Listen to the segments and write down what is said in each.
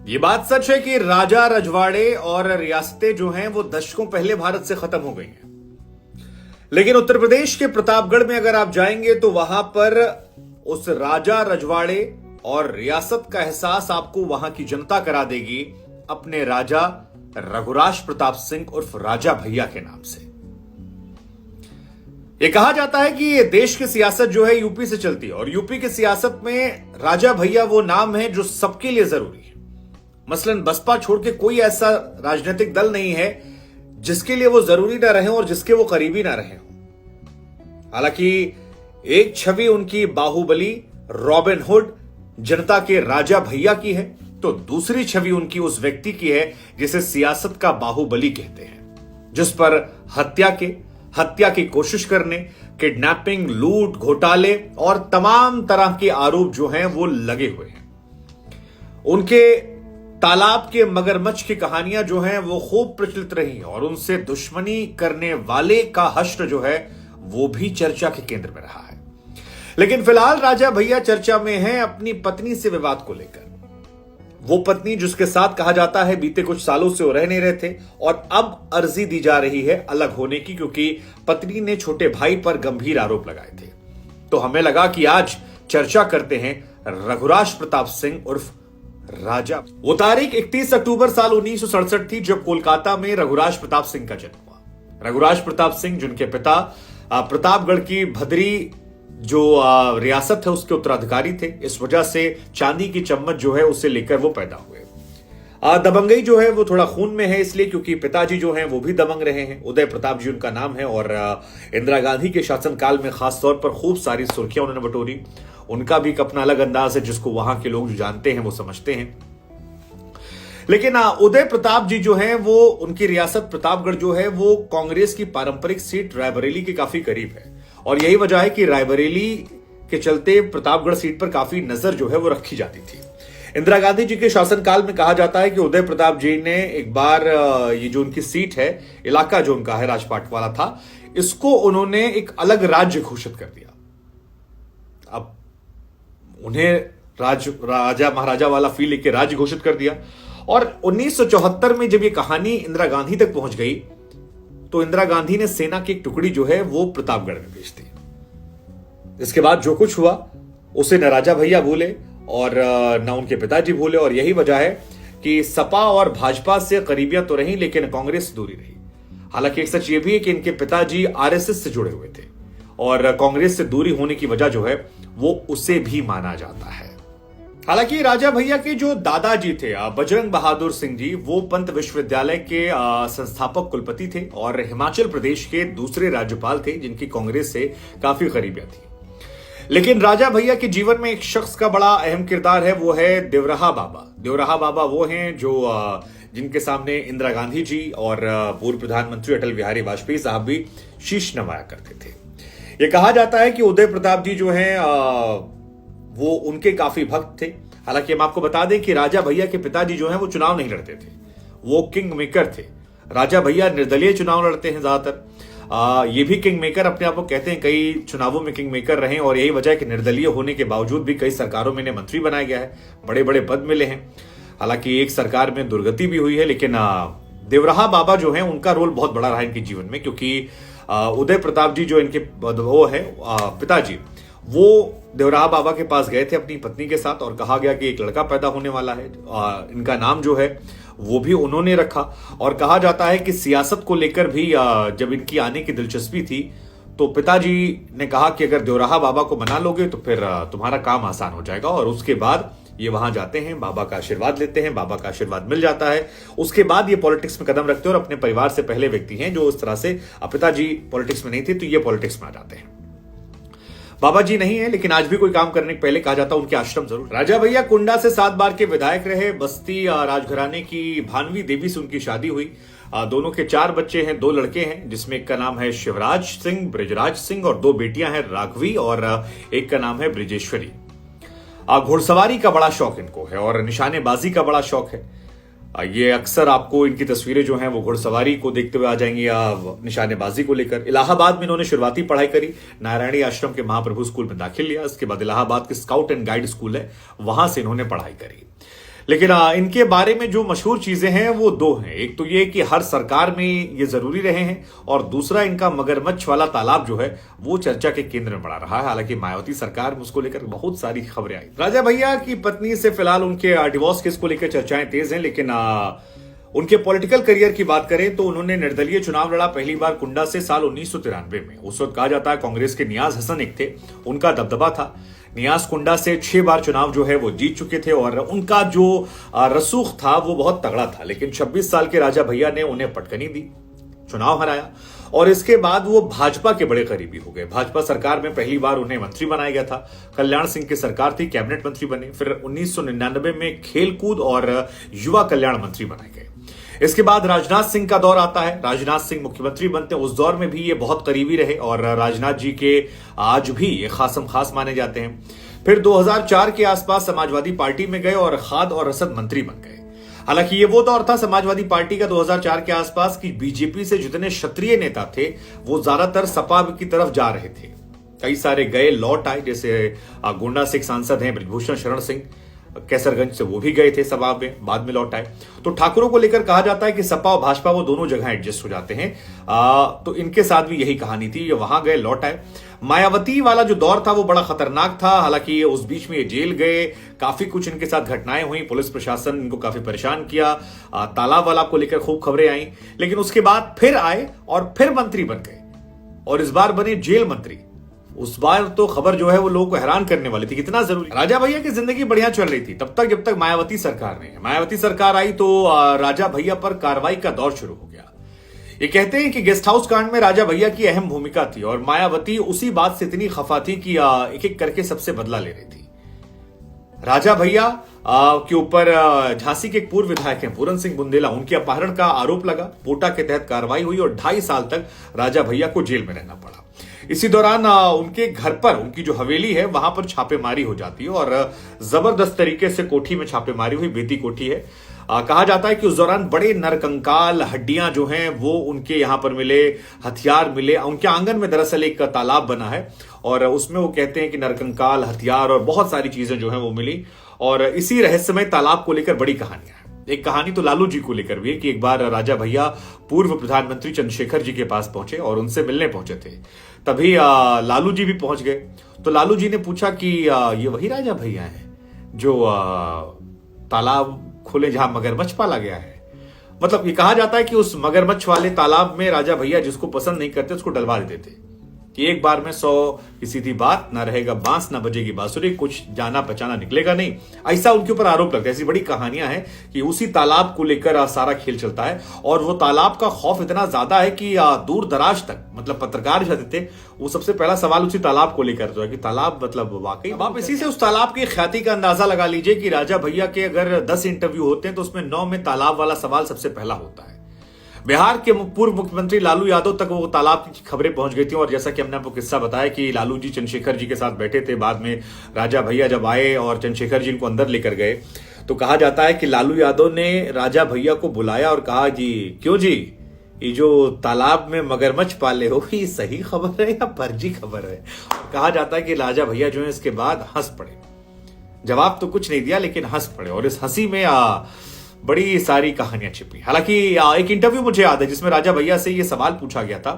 ये बात सच है कि राजा रजवाड़े और रियासतें जो हैं वो दशकों पहले भारत से खत्म हो गई हैं। लेकिन उत्तर प्रदेश के प्रतापगढ़ में अगर आप जाएंगे तो वहां पर उस राजा रजवाड़े और रियासत का एहसास आपको वहां की जनता करा देगी अपने राजा रघुराज प्रताप सिंह उर्फ राजा भैया के नाम से। ये कहा जाता है कि ये देश की सियासत जो है यूपी से चलती है और यूपी की सियासत में राजा भैया वो नाम है जो सबके लिए जरूरी है। मसलन बसपा छोड़ के कोई ऐसा राजनीतिक दल नहीं है जिसके लिए वो जरूरी ना रहे और जिसके वो करीबी ना रहे हो। हालांकि एक छवि उनकी बाहुबली रॉबिन हुड जनता के राजा भैया की है, तो दूसरी छवि उनकी उस व्यक्ति की है जिसे सियासत का बाहुबली कहते हैं, जिस पर हत्या की कोशिश करने, किडनैपिंग, लूट, घोटाले और तमाम तरह के आरोप जो हैं वो लगे हुए हैं। उनके तालाब के मगरमच्छ की कहानियां जो हैं वो खूब प्रचलित रही और उनसे दुश्मनी करने वाले का हश्र जो है वो भी चर्चा के केंद्र में रहा है। लेकिन फिलहाल राजा भैया चर्चा में है अपनी पत्नी से विवाद को लेकर। वो पत्नी जिसके साथ कहा जाता है बीते कुछ सालों से वो रह नहीं रहे थे और अब अर्जी दी जा रही है अलग होने की, क्योंकि पत्नी ने छोटे भाई पर गंभीर आरोप लगाए थे। तो हमें लगा कि आज चर्चा करते हैं रघुराज प्रताप सिंह उर्फ राजा। वो तारीख 31 अक्टूबर साल 1967 थी जब कोलकाता में रघुराज प्रताप सिंह का जन्म हुआ। रघुराज प्रताप सिंह जिनके पिता प्रतापगढ़ की भदरी जो रियासत है उसके उत्तराधिकारी थे, इस वजह से चांदी की चम्मच जो है उसे लेकर वो पैदा हुए। दबंगई जो है वो थोड़ा खून में है, इसलिए क्योंकि पिताजी जो हैं वो भी दबंग रहे हैं। उदय प्रताप जी उनका नाम है और इंदिरा गांधी के शासनकाल में खास तौर पर खूब सारी सुर्खियां उन्होंने बटोरी। उनका भी एक अपना अलग अंदाज है जिसको वहां के लोग जो जानते हैं वो समझते हैं। लेकिन उदय प्रताप जी जो हैं वो उनकी रियासत प्रतापगढ़ जो है वो कांग्रेस की पारंपरिक सीट रायबरेली के काफी करीब है और यही वजह है कि रायबरेली के चलते प्रतापगढ़ सीट पर काफी नजर जो है वो रखी जाती थी। इंदिरा गांधी जी के शासनकाल में कहा जाता है कि उदय प्रताप जी ने एक बार ये जो उनकी सीट है, इलाका जो उनका है राजपाट वाला था, इसको उन्होंने एक अलग राज्य घोषित कर दिया। अब उन्हें राजा महाराजा वाला फील लेके राज्य घोषित कर दिया और 1974 में जब ये कहानी इंदिरा गांधी तक पहुंच गई तो इंदिरा गांधी ने सेना की एक टुकड़ी जो है वो प्रतापगढ़ में भेज दी। इसके बाद जो कुछ हुआ उसे न राजा भैया भूले और न उनके पिताजी भूले और यही वजह है कि सपा और भाजपा से करीबियां तो रही लेकिन कांग्रेस से दूरी रही। हालांकि एक सच ये भी है कि इनके पिताजी आरएसएस से जुड़े हुए थे और कांग्रेस से दूरी होने की वजह जो है वो उसे भी माना जाता है। हालांकि राजा भैया के जो दादाजी थे बजरंग बहादुर सिंह जी, वो पंत विश्वविद्यालय के संस्थापक कुलपति थे और हिमाचल प्रदेश के दूसरे राज्यपाल थे जिनकी कांग्रेस से काफी करीबियां थी। लेकिन राजा भैया के जीवन में एक शख्स का बड़ा अहम किरदार है, वो है देवराहा बाबा। देवराहा बाबा वो हैं जो जिनके सामने इंदिरा गांधी जी और पूर्व प्रधानमंत्री अटल बिहारी वाजपेयी साहब भी शीश नवाया करते थे। ये कहा जाता है कि उदय प्रताप जी जो हैं वो उनके काफी भक्त थे। हालांकि हम आपको बता दें कि राजा भैया के पिताजी जो हैं वो चुनाव नहीं लड़ते थे, वो किंग मेकर थे। राजा भैया निर्दलीय चुनाव लड़ते हैं ज्यादातर। ये भी किंग मेकर अपने आप को कहते हैं, कई चुनावों में किंग मेकर रहे और यही वजह है कि निर्दलीय होने के बावजूद भी कई सरकारों में इन्हें मंत्री बनाया गया है, बड़े बड़े पद मिले हैं। हालांकि एक सरकार में दुर्गति भी हुई है, लेकिन देवराहा बाबा जो है उनका रोल बहुत बड़ा रहा इनके जीवन में, क्योंकि उदय प्रताप जी जो इनके वो है पिताजी, वो देवराहा बाबा के पास गए थे अपनी पत्नी के साथ और कहा गया कि एक लड़का पैदा होने वाला है। इनका नाम जो है वो भी उन्होंने रखा और कहा जाता है कि सियासत को लेकर भी जब इनकी आने की दिलचस्पी थी तो पिताजी ने कहा कि अगर देवराहा बाबा को मना लोगे तो फिर तुम्हारा काम आसान हो जाएगा। और उसके बाद ये वहां जाते हैं, बाबा का आशीर्वाद लेते हैं, बाबा का आशीर्वाद मिल जाता है। उसके बाद ये पॉलिटिक्स में कदम रखते हैं और अपने परिवार से पहले व्यक्ति हैं जो उस तरह से, पिताजी पॉलिटिक्स में नहीं थे तो ये पॉलिटिक्स में आ जाते हैं। बाबा जी नहीं है लेकिन आज भी कोई काम करने के पहले कहा जाता उनके आश्रम जरूर। राजा भैया कुंडा से 7 बार के विधायक रहे। बस्ती राजघराने की भानवी देवी से उनकी शादी हुई। दोनों के 4 बच्चे हैं, 2 लड़के हैं जिसमें एक का नाम है शिवराज सिंह, ब्रिजराज सिंह और 2 बेटियां हैं, राघवी और एक का नाम है ब्रिजेश्वरी। घुड़सवारी का बड़ा शौक इनको है और निशानेबाजी का बड़ा शौक है। ये अक्सर आपको इनकी तस्वीरें जो हैं वो घुड़सवारी को देखते हुए आ जाएंगी या निशानेबाजी को लेकर। इलाहाबाद में इन्होंने शुरुआती पढ़ाई करी, नारायणी आश्रम के महाप्रभु स्कूल में दाखिल लिया। इसके बाद इलाहाबाद के स्काउट एंड गाइड स्कूल है, वहां से इन्होंने पढ़ाई करी। लेकिन इनके बारे में जो मशहूर चीजें हैं वो दो हैं। एक तो ये कि हर सरकार में ये जरूरी रहे हैं, और दूसरा इनका मगरमच्छ वाला तालाब जो है वो चर्चा के केंद्र में बना रहा है। हालांकि मायावती सरकार में उसको लेकर बहुत सारी खबरें आई। राजा भैया की पत्नी से फिलहाल उनके डिवोर्स केस को लेकर चर्चाएं तेज हैं, लेकिन उनके पॉलिटिकल करियर की बात करें तो उन्होंने निर्दलीय चुनाव लड़ा पहली बार कुंडा से साल 1993 में। उस वक्त कहा जाता है कांग्रेस के नियाज हसन एक थे, उनका दबदबा था। नियाज कुंडा से 6 बार चुनाव जो है वो जीत चुके थे और उनका जो रसूख था वो बहुत तगड़ा था। लेकिन 26 साल के राजा भैया ने उन्हें पटकनी दी, चुनाव हराया, और इसके बाद वो भाजपा के बड़े करीबी हो गए। भाजपा सरकार में पहली बार उन्हें मंत्री बनाया गया था। कल्याण सिंह की सरकार थी, कैबिनेट मंत्री बने। फिर 1999 में खेलकूद और युवा कल्याण मंत्री बनाए गए। इसके बाद राजनाथ सिंह का दौर आता है, राजनाथ सिंह मुख्यमंत्री बनते हैं। उस दौर में भी ये बहुत करीबी रहे और राजनाथ जी के आज भी ये खासम खास माने जाते हैं। फिर 2004 के आसपास समाजवादी पार्टी में गए और खाद और रसद मंत्री बन गए। हालांकि ये वो दौर था समाजवादी पार्टी का 2004 के आसपास की बीजेपी से जितने क्षत्रिय नेता थे वो ज्यादातर सपा की तरफ जा रहे थे। कई सारे गए लौट आए, जैसे गोंडा से एक सांसद हैं ब्रजभूषण शरण सिंह, कैसरगंज से वो भी गए थे सपा में, बाद में लौट आए। तो ठाकुरों को लेकर कहा जाता है कि सपा और भाजपा वो दोनों जगह एडजस्ट हो जाते हैं। तो इनके साथ भी यही कहानी थी, ये वहां गए लौट आए। मायावती वाला जो दौर था वो बड़ा खतरनाक था। हालांकि उस बीच में ये जेल गए, काफी कुछ इनके साथ घटनाएं हुई, पुलिस प्रशासन इनको काफी परेशान किया, तालाब वाला को लेकर खूब खबरें आई। लेकिन उसके बाद फिर आए और फिर मंत्री बन गए, और इस बार बने जेल मंत्री। उस बार तो खबर जो है वो लोगों को हैरान करने वाली थी, कितना जरूरी। राजा भैया की जिंदगी बढ़िया चल रही थी तब तक जब तक मायावती सरकार नहीं है। मायावती सरकार आई तो राजा भैया पर कार्रवाई का दौर शुरू हो गया। ये कहते हैं कि गेस्ट हाउस कांड में राजा भैया की अहम भूमिका थी और मायावती उसी बात से इतनी खफा थी कि एक एक करके सबसे बदला ले रही थी। राजा भैया के ऊपर झांसी के एक पूर्व विधायक हैं पूरन सिंह बुंदेला, उनके अपहरण का आरोप लगा। पोटा के तहत कार्रवाई हुई और 2.5 साल तक राजा भैया को जेल में रहना पड़ा। इसी दौरान उनके घर पर, उनकी जो हवेली है वहां पर छापेमारी हो जाती है और जबरदस्त तरीके से कोठी में छापेमारी हुई। बेती कोठी है। कहा जाता है कि उस दौरान बड़े नरकंकाल हड्डियां जो हैं वो उनके यहां पर मिले, हथियार मिले। उनके आंगन में दरअसल एक तालाब बना है और उसमें वो कहते हैं कि नरकंकाल, हथियार और बहुत सारी चीजें जो हैं वो मिली। और इसी रहस्यमय तालाब को लेकर बड़ी कहानियां हैं। एक कहानी तो लालू जी को लेकर भी है कि एक बार राजा भैया पूर्व प्रधानमंत्री चंद्रशेखर जी के पास पहुंचे और उनसे मिलने पहुंचे थे। तभी लालू जी भी पहुंच गए। तो लालू जी ने पूछा कि ये वही राजा भैया हैं जो तालाब खोले जहां मगरमच्छ पाला गया है। मतलब ये कहा जाता है कि उस मगरमच्छ वाले तालाब में राजा भैया जिसको पसंद नहीं करते उसको डलवा देते थे कि एक बार में 100 की सीधी बात, ना रहेगा बांस ना बजेगी बांसुरी, कुछ जाना पहचाना निकलेगा नहीं। ऐसा उनके ऊपर आरोप लगता है। ऐसी बड़ी कहानियां हैं कि उसी तालाब को लेकर सारा खेल चलता है और वो तालाब का खौफ इतना ज्यादा है कि दूर दराज तक, मतलब पत्रकार जाते थे वो सबसे पहला सवाल उसी तालाब को लेकर जो है कि तालाब मतलब वाकई। अब आप इसी से उस तालाब की ख्याति का अंदाजा लगा लीजिए कि राजा भैया के अगर 10 इंटरव्यू होते हैं तो उसमें 9 में तालाब वाला सवाल सबसे पहला होता है। बिहार के पूर्व मुख्यमंत्री लालू यादव तक वो तालाब की खबरें पहुंच गई थी और जैसा कि हमने आपको किस्सा बताया कि लालू जी चंद्रशेखर जी के साथ बैठे थे। बाद में राजा भैया जब आए और चंद्रशेखर जी इनको अंदर लेकर गए तो कहा जाता है कि लालू यादव ने राजा भैया को बुलाया और कहा, जी क्यों जी, ये जो तालाब में मगरमच्छ पाले हो ये सही खबर है या फर्जी खबर है। कहा जाता है कि राजा भैया जो है इसके बाद हंस पड़े। जवाब तो कुछ नहीं दिया लेकिन हंस पड़े और इस हंसी में बड़ी सारी कहानियां छिपी। हालांकि एक इंटरव्यू मुझे याद है जिसमें राजा भैया से ये सवाल पूछा गया था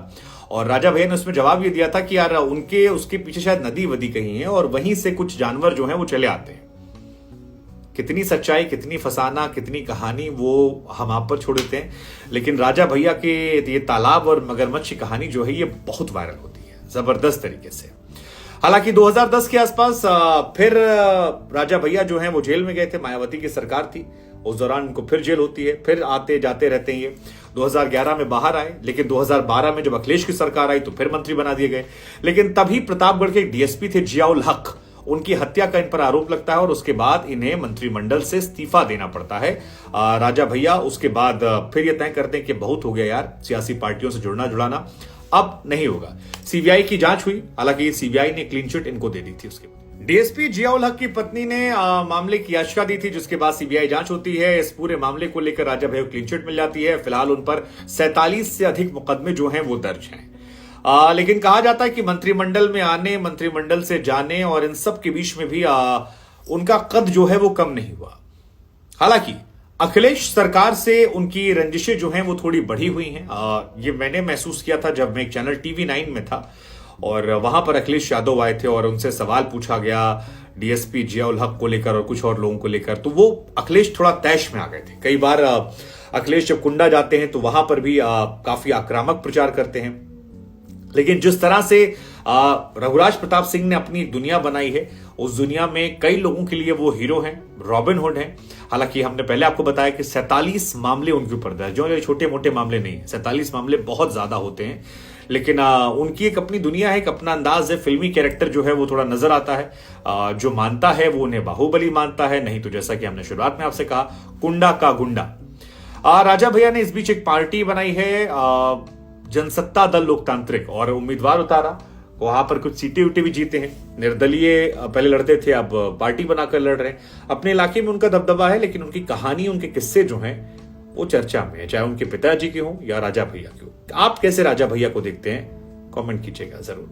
और राजा भैया ने उसमें जवाब ये दिया था कि यार उसके पीछे शायद नदी वदी कहीं है और वहीं से कुछ जानवर जो हैं वो चले आते हैं। कितनी सच्चाई, कितनी फसाना, कितनी कहानी वो हम आप पर छोड़ देते हैं। लेकिन राजा भैया के ये तालाब और मगरमच्छ की कहानी जो है ये बहुत वायरल होती है जबरदस्त तरीके से। हालांकि 2010 के आसपास फिर राजा भैया जो हैं वो जेल में गए थे। मायावती की सरकार थी, उस दौरान उनको फिर जेल होती है, फिर आते जाते रहते हैं ये। 2011 में बाहर आए लेकिन 2012 में जब अखिलेश की सरकार आई तो फिर मंत्री बना दिए गए। लेकिन तभी प्रतापगढ़ के एक डीएसपी थे जियाउल हक, उनकी हत्या का इन पर आरोप लगता है और उसके बाद इन्हें मंत्रिमंडल से इस्तीफा देना पड़ता है। राजा भैया उसके बाद फिर ये तय करते हैं कि बहुत हो गया यार सियासी पार्टियों से जुड़ना जुड़ाना, अब नहीं होगा। सीबीआई की जांच हुई, हालांकि सीबीआई ने क्लीन चिट इनको दे दी थी। उसके डीएसपी जियाउल हक की पत्नी ने मामले की याचिका दी थी जिसके बाद सीबीआई जांच होती है। इस पूरे मामले को लेकर राजा भैया को क्लीन चिट मिल जाती है। फिलहाल उन पर 47 से अधिक मुकदमे जो हैं वो दर्ज हैं। लेकिन कहा जाता है कि मंत्रिमंडल में आने, मंत्रिमंडल से जाने और इन सब के बीच में भी उनका कद जो है वो कम नहीं हुआ। हालांकि अखिलेश सरकार से उनकी रंजिशें जो हैं वो थोड़ी बढ़ी हुई हैं। ये मैंने महसूस किया था जब मैं एक चैनल TV9 में था और वहां पर अखिलेश यादव आए थे और उनसे सवाल पूछा गया डीएसपी जियाउल हक को लेकर और कुछ और लोगों को लेकर, तो वो अखिलेश थोड़ा तैश में आ गए थे। कई बार अखिलेश जब कुंडा जाते हैं तो वहां पर भी काफी आक्रामक प्रचार करते हैं, लेकिन जिस तरह से रघुराज प्रताप सिंह ने अपनी दुनिया बनाई है उस दुनिया में कई लोगों के लिए वो हीरो हैं, रॉबिन हुड हैं। हालांकि हमने पहले आपको बताया कि 47 मामले उनके ऊपर दर्ज हैं, ये छोटे मोटे मामले नहीं है, 47 मामले बहुत ज्यादा होते हैं, लेकिन उनकी एक अपनी दुनिया है, एक अपना अंदाज है। फिल्मी कैरेक्टर जो है वो थोड़ा नजर आता है। जो मानता है वो उन्हें बाहुबली मानता है, नहीं तो जैसा कि हमने शुरुआत में आपसे कहा, कुंडा का गुंडा। राजा भैया ने इस बीच एक पार्टी बनाई है, जनसत्ता दल लोकतांत्रिक, और उम्मीदवार उतारा, वहां पर कुछ सीटें उटे भी जीते हैं। निर्दलीय पहले लड़ते थे, अब पार्टी बनाकर लड़ रहे हैं। अपने इलाके में उनका दबदबा है, लेकिन उनकी कहानी, उनके किस्से जो हैं वो चर्चा में है, चाहे उनके पिताजी के हों या राजा भैया के हों। आप कैसे राजा भैया को देखते हैं, कमेंट कीजिएगा जरूर।